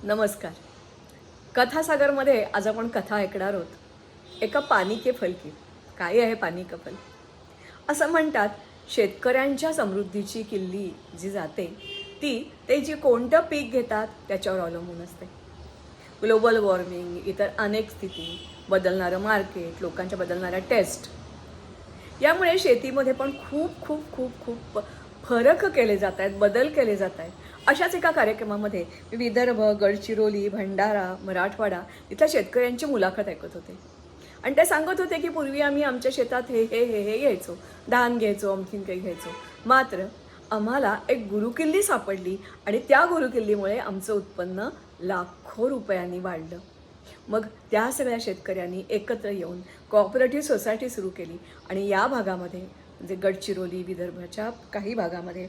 नमस्कार. कथासागरमध्ये आज आपण कथा ऐकणार आहोत. एका पानी के फल की. काय आहे पानी का फल? असं म्हणतात, शेतकऱ्यांच्या समृद्धीची किल्ली जी जाते ती ते जे कोणतं पीक घेतात त्याच्यावर अवलंबून असते. ग्लोबल वॉर्मिंग, इतर अनेक स्थिती, बदलणारं मार्केट, लोकांच्या बदलणाऱ्या टेस्ट, यामुळे शेतीमध्ये पण खूप खूप खूप खूप फरक केले जात आहेत, बदल केले जात आहेत. अशाच एका कार्यक्रमामध्ये मी विदर्भ, गडचिरोली, भंडारा, मराठवाडा इथल्या शेतकऱ्यांची मुलाखत ऐकत होते. आणि ते सांगत होते की पूर्वी आम्ही आमच्या शेतात हे घ्यायचो, धान घ्यायचो, आणखीन काही घ्यायचो. मात्र आम्हाला एक गुरुकिल्ली सापडली आणि त्या गुरुकिल्लीमुळे आमचं उत्पन्न लाखो रुपयांनी वाढलं. मग त्या सगळ्या शेतकऱ्यांनी एकत्र येऊन कोऑपरेटिव्ह सोसायटी सुरू केली आणि या भागामध्ये म्हणजे गडचिरोली, विदर्भाच्या काही भागामध्ये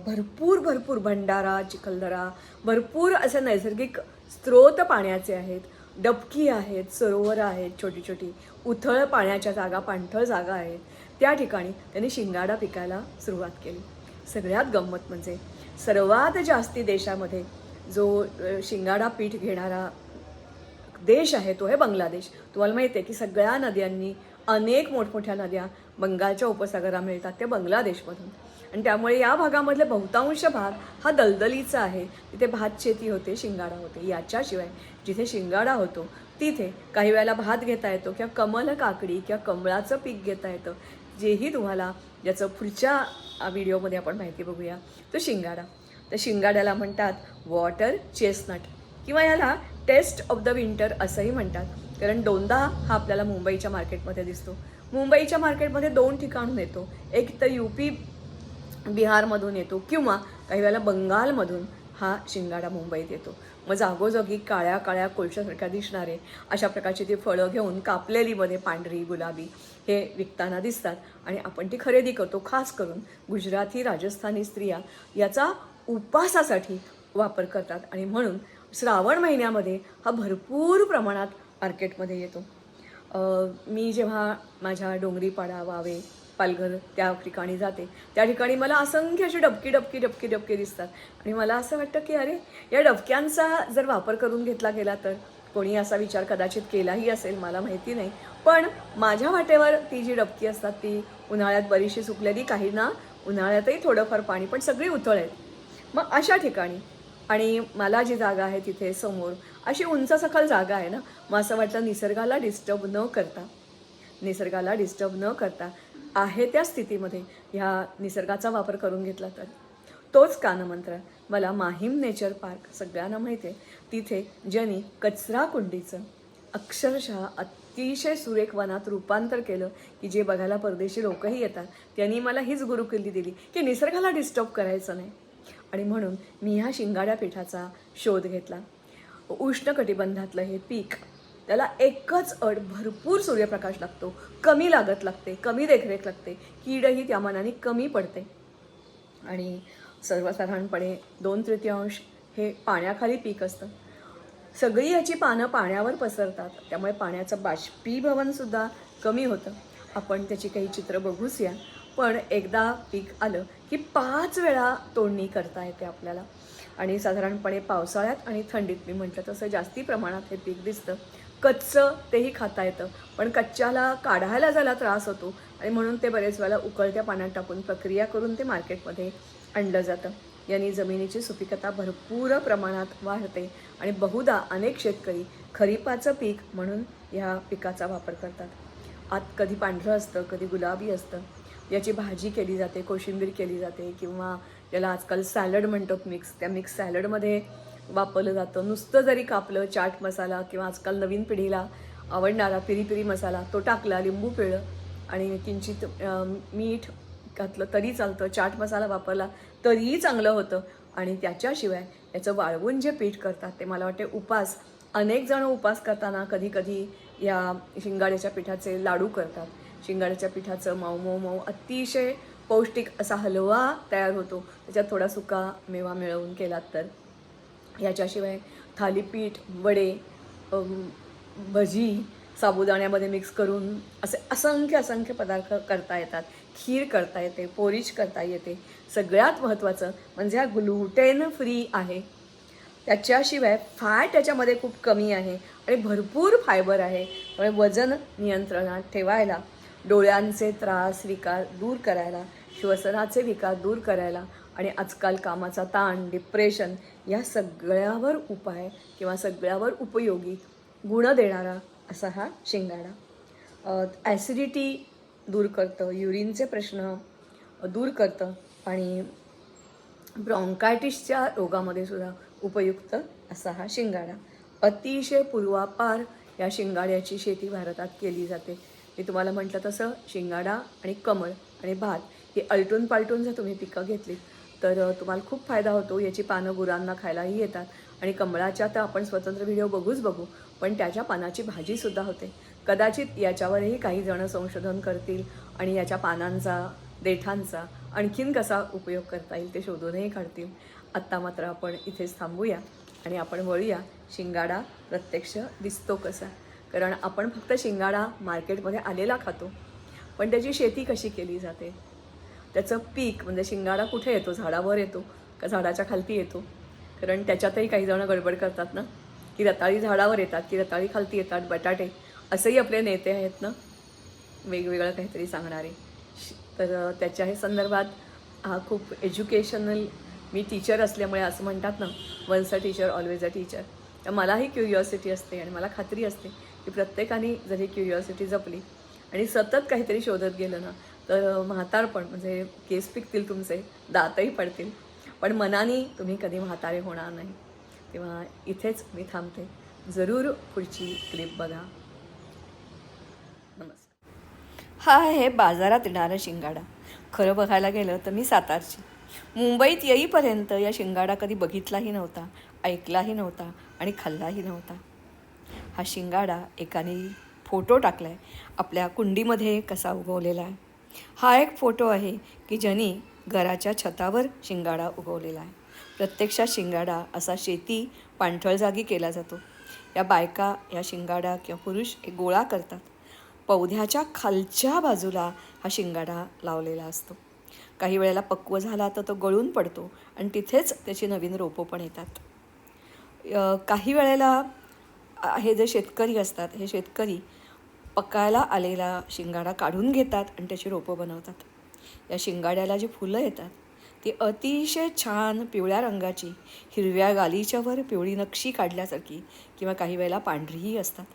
भरपूर भरपूर भंडारा, चिखलदरा, भरपूर असे नैसर्गिक स्रोत पाण्याचे आहेत, डबकी आहेत, सरोवरं आहेत, छोटी छोटी उथळ पाण्याच्या जागा, पाणथळ जागा आहेत. त्या ठिकाणी त्यांनी शिंगाडा पिकायला सुरुवात केली. सगळ्यात गंमत म्हणजे सर्वात जास्ती देशामध्ये जो शिंगाडा पीठ घेणारा देश आहे तो आहे बांगलादेश. तुम्हाला माहिती आहे की सगळ्या नद्यांनी, अनेक मोठमोठ्या नद्या बंगालच्या उपसागराला मिळतात त्या बांगलादेशमधून. आणि त्यामुळे या भागामधले बहुतांश भाग हा दलदलीचा आहे. तिथे भात शेती होते, शिंगाडा होते. याच्याशिवाय जिथे शिंगाडा होतो तिथे काही वेळेला भात घेता येतो किंवा कमल काकडी किंवा कमळाचं पीक घेता येतं, जेही तुम्हाला याचं पुढच्या व्हिडिओमध्ये आपण माहिती बघूया. तो शिंगाडा, तर शिंगाड्याला म्हणतात वॉटर चेस्टनट किंवा याला टेस्ट ऑफ द विंटर असंही म्हणतात. कारण दोनदा हा आपल्याला मुंबईच्या मार्केटमध्ये दिसतो. मुंबईच्या मार्केटमध्ये दोन ठिकाणून येतो. एक तर UP बिहारमधून येतो किंवा काही वेळेला बंगालमधून हा शिंगाडा मुंबईत येतो. मग जागोजागी काळ्या काळ्या कोळशासारख्या दिसणारे अशा प्रकारची ती फळं घेऊन कापलेलीमध्ये पांढरी, गुलाबी हे विकताना दिसतात आणि आपण ती खरेदी करतो. खास करून गुजराती, राजस्थानी स्त्रिया याचा उपासासाठी वापर करतात आणि म्हणून श्रावण महिन्यामध्ये हा भरपूर प्रमाणात मार्केटमध्ये येतो. मी जेव्हा माझ्या डोंगरीपाडा, वावे, पालघर त्या ठिकाणी जाते, त्या ठिकाणी मला असंख्य अशी डबके दिसतात आणि मला असं वाटतं की अरे, या डबक्यांचा जर वापर करून घेतला गेला तर. कोणी असा विचार कदाचित केलाही असेल, मला माहिती नाही. पण माझ्या वाटेवर ती जी डबकी असतात ती उन्हाळ्यात बरीचशी सुकलेली, काहींना उन्हाळ्यातही थोडंफार पाणी, पण सगळी उथळ आहेत. मग अशा ठिकाणी आणि मला जी जागा आहे तिथे समोर अशी उंचसखल जागा आहे ना, मग असं वाटतं निसर्गाला डिस्टर्ब न करता आहे त्या स्थितीमध्ये ह्या निसर्गाचा वापर करून घेतला तर. तोच कानमंत्र मला माहीम नेचर पार्क, सगळ्यांना माहिती आहे, तिथे ज्यांनी कचरा कुंडीचं अक्षरशः अतिशय सुरेख वनात रूपांतर केलं की जे बघायला परदेशी लोकही येतात. त्यांनी मला हीच गुरुकिल्ली दिली की निसर्गाला डिस्टर्ब करायचं नाही. आणि म्हणून मी ह्या शिंगाड्या पिठाचा शोध घेतला. उष्णकटिबंधातलं हे पीक, त्याला एकच अट, भरपूर सूर्यप्रकाश लागतो, कमी लागत लागते, कमी देखरेख लागते, कीडही त्या मानाने कमी पडते आणि सर्वसाधारणपणे 2/3 हे पाण्याखाली पीक असतं. सगळी याची पानं पाण्यावर पसरतात, त्यामुळे पाण्याचं बाष्पीभवनसुद्धा कमी होतं. आपण त्याची काही चित्र बघूच या. पण एकदा पीक आलं की 5 वेळा तोडणी करता येते आपल्याला. आणि साधारणपणे पावसाळ्यात आणि थंडीत, मी म्हटलं तसं जास्ती प्रमाणात हे पीक दिसतं. कच्चं तेही खाता येतं, पण कच्च्याला काढायला जायला त्रास होतो आणि म्हणून ते बरेच वेळेला उकळत्या पाण्यात टाकून प्रक्रिया करून ते मार्केटमध्ये आणलं जातं. यांनी जमिनीची सुपीकता भरपूर प्रमाणात वाढते आणि बहुधा अनेक शेतकरी खरीपाचं पीक म्हणून ह्या पिकाचा वापर करतात. आत कधी पांढरं असतं, कधी गुलाबी असतं. याची भाजी केली जाते, कोशिंबीर केली जाते किंवा याला आजकाल सॅलड म्हणतात, त्या मिक्स सॅलडमध्ये वापरलं जातं. नुसतं जरी कापलं, चाट मसाला किंवा आजकाल नवीन पिढीला आवडणारा पिरी पिरी मसाला तो टाकला, लिंबू पिळलं आणि किंचित मीठ घातलं तरी चालतं, चाट मसाला वापरला तरीही चांगलं होतं. आणि त्याच्याशिवाय याचं वाळवून जे पीठ करतात ते मला वाटते उपास, अनेक जण उपास करताना कधी कधी या शिंगाड्याच्या पिठाचे लाडू करतात. शिंगाड्याच्या पिठाचं मऊ मऊ अतिशय पौष्टिक असा हलवा तयार होतो, त्याच्यात थोडा सुका मेवा मिळवून केलात तर. याच्याशिवाय थालीपीठ, वडे, भजी साबुदाण्यामध्ये मिक्स करून असे असंख्य पदार्थ करता येतात. खीर करता येते, पोरीज करता येते. सगळ्यात महत्त्वाचं म्हणजे हा ग्लुटेन फ्री आहे. त्याच्याशिवाय फॅट याच्यामध्ये खूप कमी आहे आणि भरपूर फायबर आहे. त्यामुळे वजन नियंत्रणात ठेवायला, डोळ्यांचे त्रास विकार दूर करायला, श्वसनाचे विकार दूर करायला आणि आजकाल कामाचा ताण, डिप्रेशन या सगळ्यावर उपाय किंवा सगळ्यावर उपयोगी गुण देणारा असा हा शिंगाडा. ॲसिडिटी दूर करतं, युरिनचे प्रश्न दूर करतं आणि ब्रॉन्कायटिसच्या रोगामध्ये सुद्धा उपयुक्त असा हा शिंगाडा. अतिशय पूर्वापार या शिंगाड्याची शेती भारतात केली जाते. मी तुम्हाला म्हटलं तसं शिंगाडा आणि कमळ आणि भात ही आलटून पालटून जर तुम्ही पिकं घेतली तर तुम्हाला खूप फायदा होतो. याची पानं गुरांना खायलाही येतात आणि कमळाच्या तर आपण स्वतंत्र व्हिडिओ बघू, पण त्याच्या पानाची भाजीसुद्धा होते. कदाचित याच्यावरही काही जण संशोधन करतील आणि याच्या पानांचा, देठांचा आणखीन कसा उपयोग करता येईल ते शोधूनही काढतील. आत्ता मात्र आपण इथेच थांबूया आणि आपण वळूया शिंगाडा प्रत्यक्ष दिसतो कसा. कारण आपण फक्त शिंगाडा मार्केटमध्ये आलेला खातो, पण त्याची शेती कशी केली जाते, त्याचं पीक म्हणजे शिंगाडा कुठे येतो, झाडावर येतो का झाडाच्या खालती येतो. कारण त्याच्यातही काही जण गडबड करतात ना, की रताळी झाडावर येतात की रताळी खालती येतात, बटाटे असेही आपले नेते आहेत ना वेगवेगळं काहीतरी सांगणारे. तर त्याच्या हे संदर्भात हा खूप एज्युकेशनल, मी टीचर असल्यामुळे असं म्हणतात ना, once a teacher always a teacher. तर मलाही क्युरिओसिटी असते आणि मला खात्री असते की प्रत्येकाने जर ही क्युरिओसिटी जपली आणि सतत काहीतरी शोधत गेलं ना तर म्हातारपण म्हणजे केस पिकतील तुमचे, दातही पडतील, पण मनाने तुम्ही कधी म्हातारे होणार नाही. तेव्हा इथेच मी थांबते. जरूर पुढची क्लिप बघा. नमस्कार. हा आहे बाजारात येणारा शिंगाडा. खरं बघायला गेलं तर मी सातारची. मुंबईत येईपर्यंत या शिंगाडा कधी बघितलाही नव्हता, ऐकलाही नव्हता आणि खाल्लाही नव्हता. हा शिंगाडा एकाने फोटो टाकला आहे आपल्या कुंडीमध्ये कसा उगवलेला आहे. हा एक फोटो आहे की ज्यांनी घराच्या छतावर शिंगाडा उगवलेला आहे. प्रत्यक्षात शिंगाडा असा शेती पाणथळ जागी केला जातो. या बायका या शिंगाडा किंवा पुरुष एक गोळा करतात. पौध्याच्या खालच्या बाजूला हा शिंगाडा लावलेला असतो. काही वेळेला पक्व झाला तर तो गळून पडतो आणि तिथेच त्याची नवीन रोपं पण येतात. काही वेळेला हे जे शेतकरी असतात, हे शेतकरी पकायला आलेला शिंगाडा काढून घेतात आणि त्याची रोपं बनवतात. या शिंगाड्याला जी फुलं येतात ती अतिशय छान पिवळ्या रंगाची, हिरव्या गालीच्यावर पिवळी नक्षी काढल्यासारखी किंवा काही वेळेला पांढरीही असतात.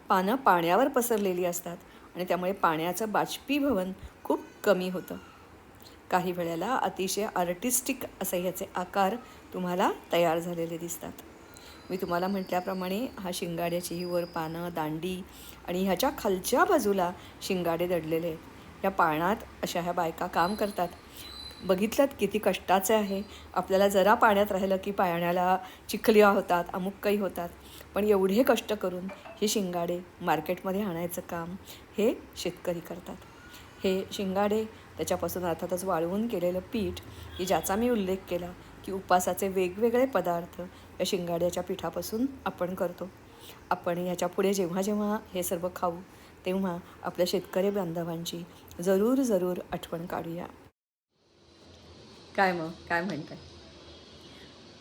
पानं पाण्यावर पसरलेली असतात आणि त्यामुळे पाण्याचं बाष्पीभवन खूप कमी होतं. काही वेळेला अतिशय आर्टिस्टिक असे ह्याचे आकार तुम्हाला तयार झालेले दिसतात. मी तुम्हाला म्हटल्याप्रमाणे हा शिंगाड्याची ही वर पानं, दांडी आणि ह्याच्या खालच्या बाजूला शिंगाडे दडलेले आहेत. या पाण्यात अशा ह्या बायका काम करतात. बघितलं किती कष्टाचे आहे. आपल्याला जरा पाण्यात राहिलं की पाण्याला चिखल्या होतात, अमुक काही होतात, पण एवढे कष्ट करून हे शिंगाडे मार्केटमध्ये आणायचं काम हे शेतकरी करतात. हे शिंगाडे त्याच्यापासून अर्थातच वाळवून केलेलं पीठ की ज्याचा मी उल्लेख केला की उपासाचे वेगवेगळे पदार्थ या शिंगाड्याच्या पिठापासून आपण करतो. आपण ह्याच्या पुढे जेव्हा जेव्हा हे सर्व खाऊ तेव्हा आपल्या शेतकरी बांधवांची जरूर आठवण काढूया. काय मग काय म्हणताय?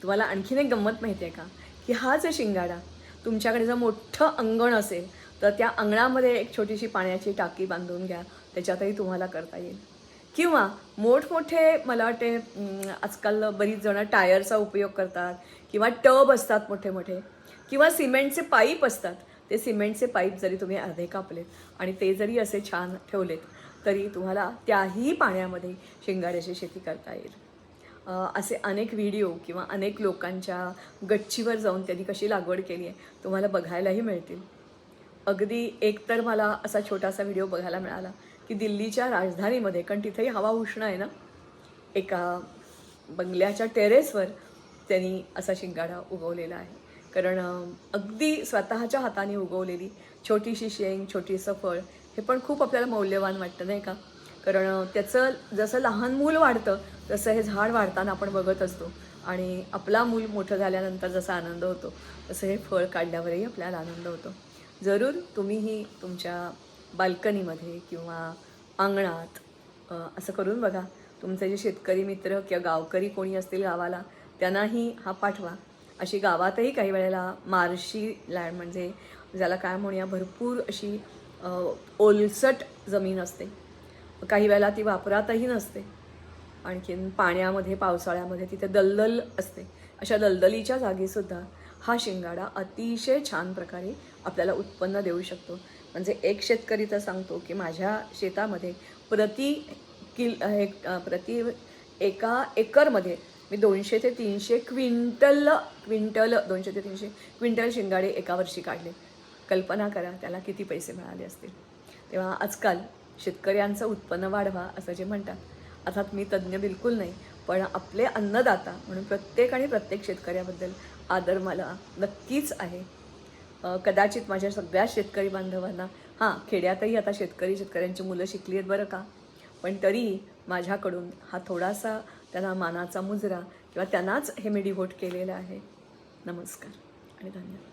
तुम्हाला आणखीन एक गंमत माहिती आहे का, की हा जो शिंगाडा तुमच्याकडे जर मोठं अंगण असेल तर त्या अंगणामध्ये एक छोटीशी पाण्याची टाकी बांधून घ्या, त्याच्यातही तुम्हाला करता येईल. किंवा मोठमोठे मला वाटते आजकाल बरीच जणं टायरचा उपयोग करतात किंवा टब असतात मोठे मोठे किंवा सिमेंटचे पाईप असतात. ते सिमेंटचे पाईप जरी तुम्ही अर्धे कापलेत आणि ते जरी असे छान ठेवलेत तरी तुम्हाला त्याही पाण्यामध्ये शिंगाड्याची शेती करता येईल. असे अनेक व्हिडिओ किंवा अनेक लोकांच्या गच्चीवर जाऊन त्यांनी कशी लागवड केली आहे तुम्हाला बघायलाही मिळतील. अगदी एक तर मला असा छोटासा व्हिडिओ बघायला मिळाला की दिल्लीच्या राजधानीमध्ये, कारण तिथेही हवा उष्ण आहे ना, एका बंगल्याच्या टेरेसवर त्यांनी असा शिंगाडा उगवलेला आहे. कारण अगदी स्वतःच्या हाताने उगवलेली छोटीशी शेंग, छोटीसं फळ हे पण खूप आपल्याला मौल्यवान वाटतं नाही का. कारण त्याचं जसं लहान मूल वाढतं तसं हे झाड वाढताना आपण बघत असतो आणि आपला मूल मोठं झाल्यानंतर जसा आनंद होतो तसं हे फळ काढल्यावरही आपल्याला आनंद होतो. जरूर तुम्हीही तुमच्या बाल्कनीमध्ये किंवा अंगणात असं करून बघा. तुमचे जे शेतकरी मित्र किंवा गावकरी कोणी असतील गावाला त्यांनाही हा पाठवा अशी गावातही काही वेळेला मार्शी लँड म्हणजे ज्याला काय म्हणूया भरपूर अशी ओलसट जमीन असते. काही वेळेला ती वापरातही नसते. आणखीन पाण्यामध्ये पावसाळ्यामध्ये तिथे दलदल असते. अशा दलदलीच्या जागीसुद्धा हा शिंगाडा अतिशय छान प्रकारे आपल्याला उत्पन्न देऊ शकतो. म्हणजे एक शेतकरी तर सांगतो की माझ्या शेतामध्ये प्रति एका एकरमध्ये मी 200 ते 300 क्विंटल 200 ते 300 क्विंटल शिंगाडे एका वर्षी काढले. कल्पना करा त्याला किती पैसे मिळाले असतील. तेव्हा आजकाल शेतकऱ्यांचं उत्पन्न वाढवा असं जे म्हणतात, अर्थात मी तज्ज्ञ बिलकुल नाही, पण आपले अन्नदाता म्हणून प्रत्येक शेतकऱ्याबद्दल आदर मला नक्कीच आहे. कदाचित माझ्या सगळ्या शेतकरी बांधवांना खेड्यातही आता शेतकऱ्यांची मुलं शिकली आहेत बरं का, पण तरी माझ्याकडून हा थोडासा त्यांना मानाचा मुजरा किंवा त्यांनाच हे मी डिव्होट केलेलं आहे. नमस्कार आणि धन्यवाद.